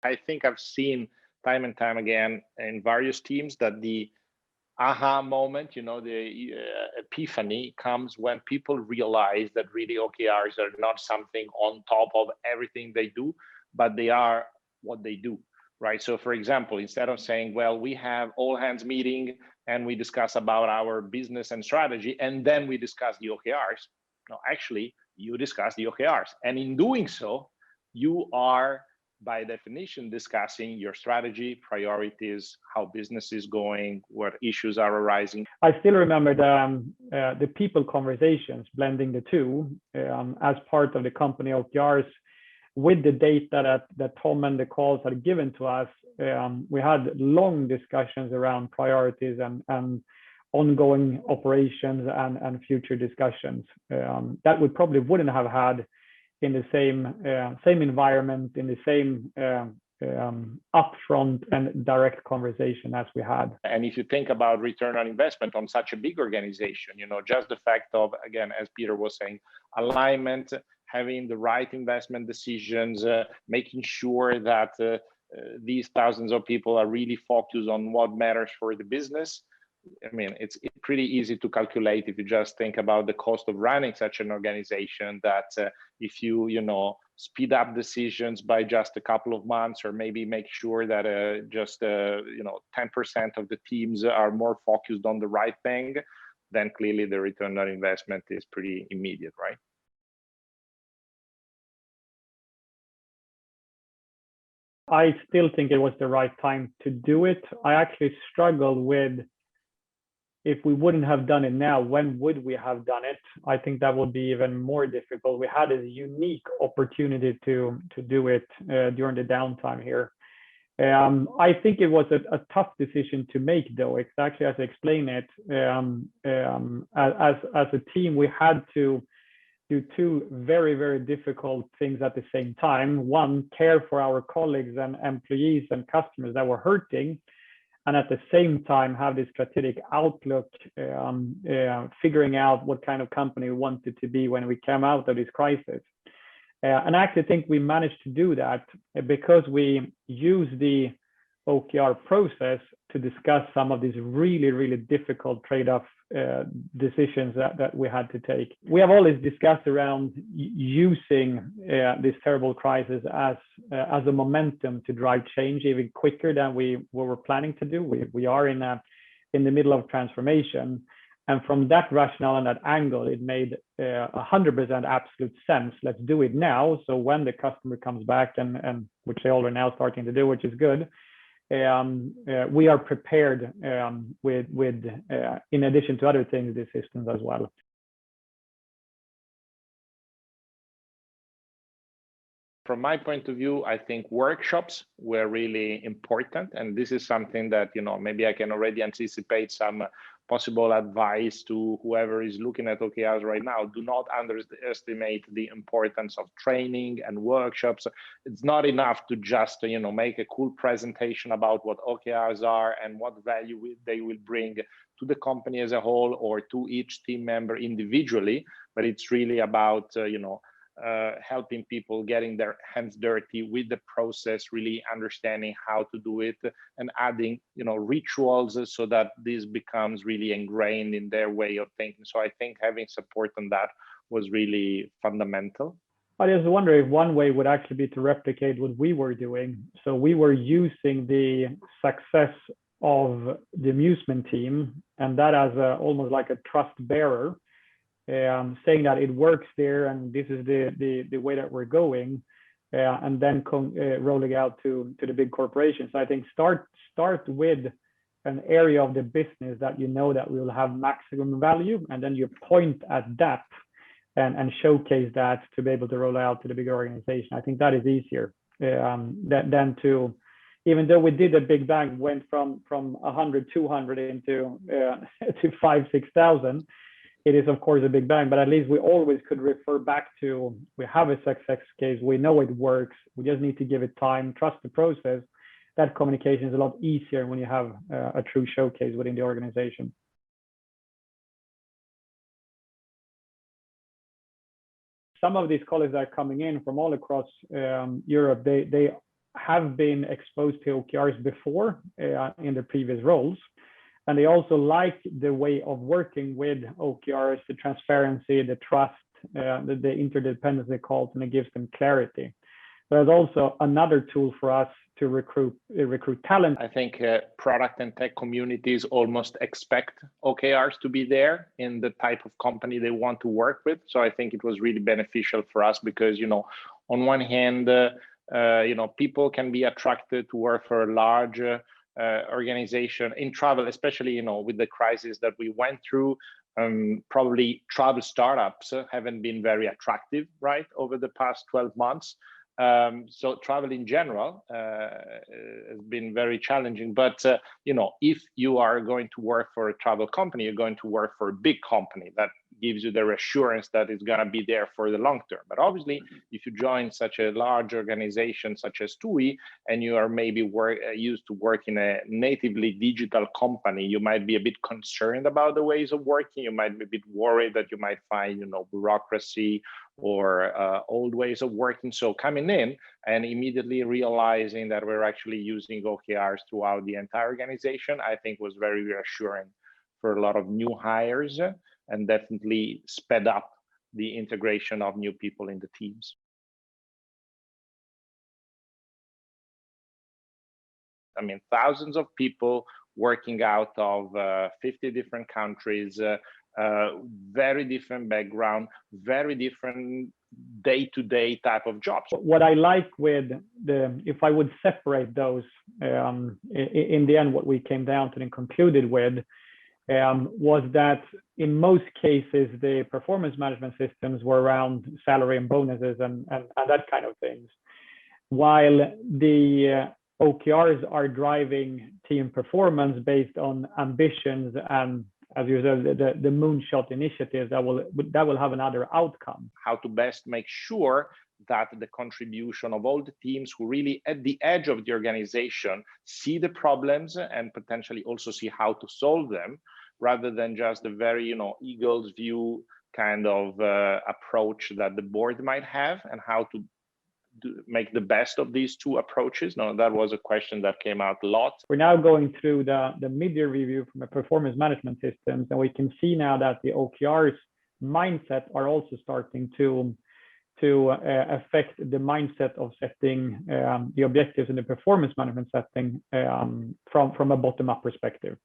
I think I've seen time and time again in various teams that the aha moment, the epiphany comes when people realize that really OKRs are not something on top of everything they do, but they are what they do, right? So for example, instead of saying, well, we have all hands meeting and we discuss about our business and strategy, and then we discuss the OKRs. No, actually, you discuss the OKRs. And in doing so, you are by definition discussing your strategy, priorities, how business is going, what issues are arising. I still remember the people conversations, blending the two as part of the company OKRs with the data that Tom and the calls had given to us. We had long discussions around priorities and ongoing operations and future discussions that we probably wouldn't have had in the same environment, in the same upfront and direct conversation as we had. And if you think about return on investment on such a big organization, just the fact of, again, as Peter was saying, alignment, having the right investment decisions, making sure that these thousands of people are really focused on what matters for the business. I mean, it's pretty easy to calculate if you just think about the cost of running such an organization, that if you speed up decisions by just a couple of months, or maybe make sure that just 10% of the teams are more focused on the right thing, then clearly the return on investment is pretty immediate, right? I still think it was the right time to do it. I actually struggled with, if we wouldn't have done it now, when would we have done it? I think that would be even more difficult. We had a unique opportunity to do it during the downtime here. I think it was a tough decision to make, though. Exactly as I explained it, as a team, we had to do two very, very difficult things at the same time. One, care for our colleagues and employees and customers that were hurting, and at the same time have this strategic outlook, figuring out what kind of company we wanted to be when we came out of this crisis. And I actually think we managed to do that because we use the OKR process to discuss some of these really, really difficult trade-off decisions that we had to take. We have always discussed around using this terrible crisis as a momentum to drive change even quicker than we were planning to do. We are in the middle of transformation. And from that rationale and that angle, it made 100% absolute sense. Let's do it now. So when the customer comes back, and which they all are now starting to do, which is good, we are prepared with in addition to other things, these systems as well. From my point of view, I think workshops were really important. And this is something that, maybe I can already anticipate some possible advice to whoever is looking at OKRs right now. Do not underestimate the importance of training and workshops. It's not enough to just, make a cool presentation about what OKRs are and what value they will bring to the company as a whole or to each team member individually. But it's really about, helping people getting their hands dirty with the process, really understanding how to do it, and adding, rituals so that this becomes really ingrained in their way of thinking. So I think having support on that was really fundamental. I just wonder if one way would actually be to replicate what we were doing. So we were using the success of the MUSEMENT team, and that as almost like a trust bearer, saying that it works there and this is the way that we're going, and then rolling out to the big corporations. I think start with an area of the business that that will have maximum value, and then you point at that and showcase that to be able to roll out to the bigger organization. I think that is easier than to, even though we did a big bang, went from 100, 200 into to 5,000, 6,000. It is, of course, a big bang, but at least we always could refer back to, we have a success case, we know it works, we just need to give it time, trust the process. That communication is a lot easier when you have a true showcase within the organization. Some of these colleagues that are coming in from all across Europe, they have been exposed to OKRs before in their previous roles. And they also like the way of working with OKRs, the transparency, the trust, the interdependency calls, and it gives them clarity. There's also another tool for us to recruit talent. I think product and tech communities almost expect OKRs to be there in the type of company they want to work with. So I think it was really beneficial for us because, you know, on one hand, you know, people can be attracted to work for a large organization in travel, especially, you know, with the crisis that we went through. Probably travel startups haven't been very attractive, right, over the past 12 months. So travel in general has been very challenging, but you know, if you are going to work for a travel company, you're going to work for a big company that gives you the reassurance that it's going to be there for the long term. But obviously, if you join such a large organization such as TUI, and you are maybe used to work in a natively digital company, you might be a bit concerned about the ways of working. You might be a bit worried that you might find, you know, bureaucracy or old ways of working. So coming in and immediately realizing that we're actually using OKRs throughout the entire organization, I think was very reassuring for a lot of new hires, and definitely sped up the integration of new people in the teams. I mean, thousands of people working out of 50 different countries, very different background, very different day-to-day type of jobs. What I like with if I would separate those, in the end, what we came down to and concluded with was that in most cases, the performance management systems were around salary and bonuses and that kind of things, while the OKRs are driving team performance based on ambitions and, as you said, the moonshot initiatives that will have another outcome. How to best make sure that the contribution of all the teams who really at the edge of the organization see the problems and potentially also see how to solve them, rather than just the very, you know, eagle's view kind of approach that the board might have, and how to make the best of these two approaches. Now, that was a question that came out a lot. We're now going through the mid-year review from a performance management systems, and we can see now that the OKRs mindset are also starting to affect the mindset of setting the objectives in the performance management setting from a bottom-up perspective.